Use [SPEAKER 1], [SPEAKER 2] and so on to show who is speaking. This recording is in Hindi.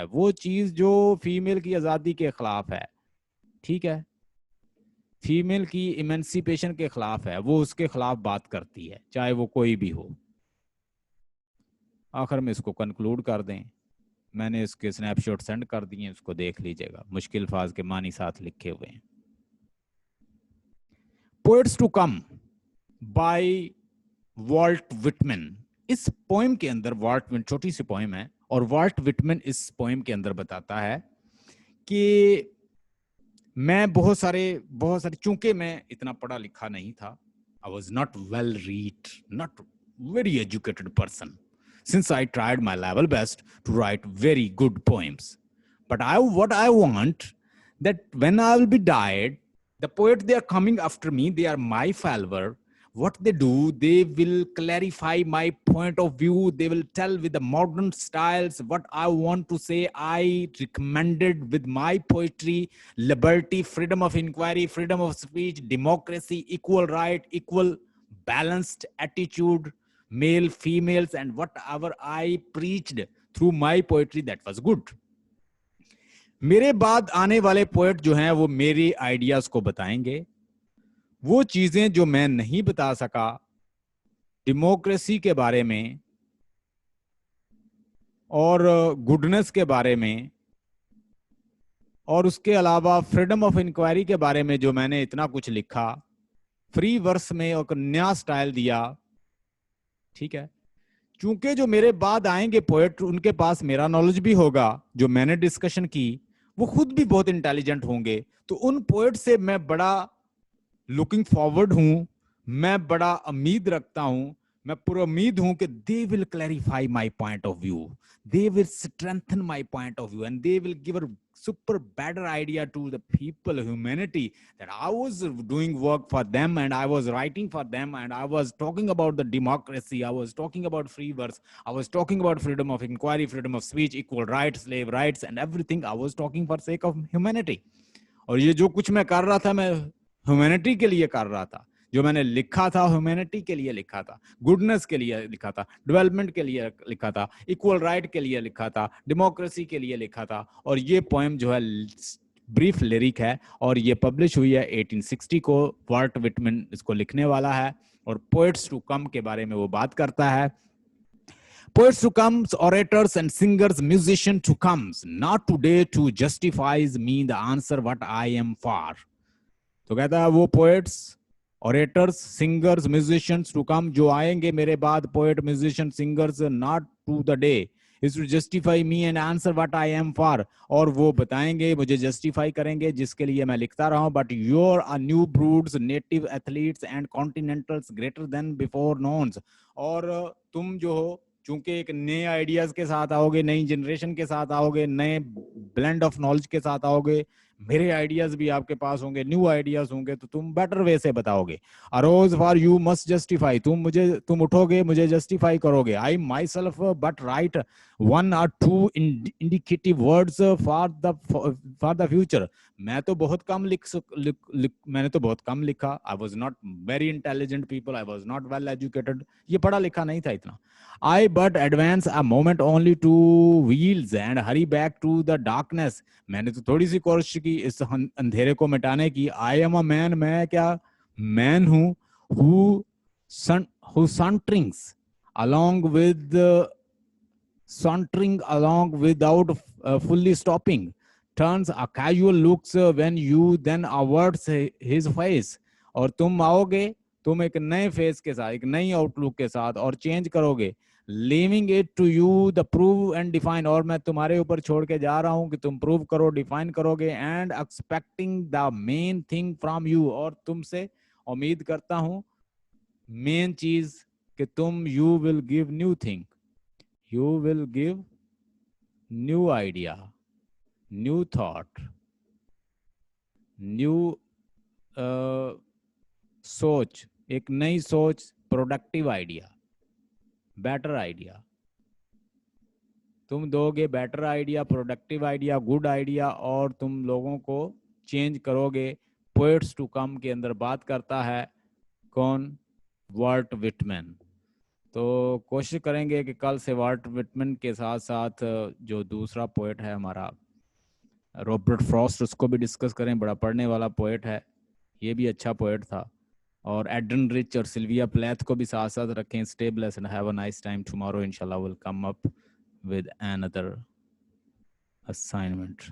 [SPEAKER 1] है, वो चीज जो फीमेल की आजादी के खिलाफ है, ठीक है, फीमेल की इमेंसिपेशन के खिलाफ है, वो उसके खिलाफ बात करती है, चाहे वो कोई भी हो। आखिर में इसको कंक्लूड कर दें, मैंने इसके स्नैपशॉट सेंड कर दिए, उसको देख लीजिएगा, मुश्किल फाज के मानी साथ लिखे हुए हैं। Poets to come by Walt Whitman. इस पोएम के अंदर वॉल्ट विटमैन, छोटी सी पोएम है, और वॉल्ट विटमैन इस पोएम के अंदर बताता है कि मैं बहुत सारे, चूंकि मैं इतना पढ़ा लिखा नहीं था, आई was not well read, not very educated person, since I tried my level best to write very good poems. But what I want, that when I will be died, the poets, they are coming after me, they are my follower. What they do, they will clarify my point of view, they will tell with the modern styles what I want to say. I recommended with my poetry liberty, freedom of inquiry, freedom of speech, democracy, equal right, equal balanced attitude, male, females, and whatever I preached through my poetry, that was good. मेरे बाद आने वाले पोएट जो हैं वो मेरे आइडियाज को बताएंगे, वो चीजें जो मैं नहीं बता सका डेमोक्रेसी के बारे में और गुडनेस के बारे में, और उसके अलावा फ्रीडम ऑफ इंक्वायरी के बारे में जो मैंने इतना कुछ लिखा, फ्री वर्स में एक नया स्टाइल दिया, ठीक है। चूंकि जो मेरे बाद आएंगे पोएट, उनके पास मेरा नॉलेज भी होगा, जो मैंने डिस्कशन की वो खुद भी बहुत इंटेलिजेंट होंगे, तो उन पोएट से मैं बड़ा लुकिंग फॉरवर्ड हूं, मैं बड़ा उम्मीद रखता हूं, मैं पूरा उम्मीद हूं कि they will clarify my point of view, they will strengthen my point of view, and they will give a super better idea to the people, humanity, that I was doing work for them and I was writing for them, and I was talking about the democracy, I was talking about free verse, I was talking about freedom of inquiry, freedom of speech, equal rights, slave rights, and everything I was talking for sake of humanity. और ये जो कुछ मैं कर रहा था, मैं ह्यूमैनिटी के लिए कर रहा था, जो मैंने लिखा था ह्यूमैनिटी के लिए लिखा था, गुडनेस के लिए लिखा था, डेवलपमेंट के लिए लिखा था, इक्वल राइट के लिए लिखा था, डेमोक्रेसी के लिए लिखा था। और ये पोएम जो है ब्रीफ लिरिक है, और ये पब्लिश हुई है 1860 को। वॉल्ट विटमैन इसको लिखने वाला है, और पोएट्स टू कम के बारे में वो बात करता है। Poets to come, orators and singers, musicians to come, not today to justifies me the answer what I am for. तो कहता है वो poets, orators, singers, musicians to come, जो आएंगे मेरे बाद, poet, musician, singers, not to the day is to justify me and answer what I am for, और वो बताएंगे, मुझे जस्टिफाई करेंगे जिसके लिए मैं लिखता रहा हूं। But your are new broods, native athletes and continentals greater than before nones, और तुम जो हो, चूंकि एक नए आइडियाज के साथ आओगे, नई जनरेशन के साथ आओगे, नए ब्लेंड ऑफ नॉलेज के साथ आओगे, मेरे आइडियाज भी आपके पास होंगे, न्यू आइडियाज होंगे, तो तुम बेटर वे से बताओगे। Arose for you must justify, तुम उठोगे, मुझे जस्टिफाई करोगे। I myself but write one or two indicative words for the future. मैं तो बहुत कम मैंने तो बहुत कम लिखा। I was not very intelligent people, I was not well educated, ये पढ़ा लिखा नहीं था इतना। I but advance a moment only to wheels and hurry back to the darkness. मैंने तो थोड़ी सी कोशिश की इस अंधेरे को मिटाने की। I am a man, मैं क्या मैन हूँ, who sauntering along without fully stopping, turns a casual looks when you then averts his face. और तुम आओगे, तुम एक नए फेस के साथ, एक नई आउटलुक के साथ, और चेंज करोगे, leaving it to you the prove and define, और मैं तुम्हारे ऊपर छोड़ के जा रहा हूं कि तुम प्रूव करो, डिफाइन करोगे, and expecting the main thing from you, और तुमसे उम्मीद करता हूं मेन चीज कि तुम you will give new thing, you will give new idea, new thought, new सोच, एक नई सोच, प्रोडक्टिव आइडिया, बेटर आइडिया, तुम दोगे better idea, productive idea, good idea, और तुम लोगों को चेंज करोगे। पोएट्स टू कम के अंदर बात करता है कौन? Walt Whitman. तो कोशिश करेंगे कि कल से वाल्टर विटमैन के साथ साथ जो दूसरा पोएट है हमारा रॉबर्ट फ्रॉस्ट, उसको भी डिस्कस करें। बड़ा पढ़ने वाला पोएट है, ये भी अच्छा पोएट था। और एडन रिच और सिल्विया प्लेथ को भी साथ साथ रखें। Stay blessed and have a nice time. Tomorrow इंशाल्लाह will come up with another assignment.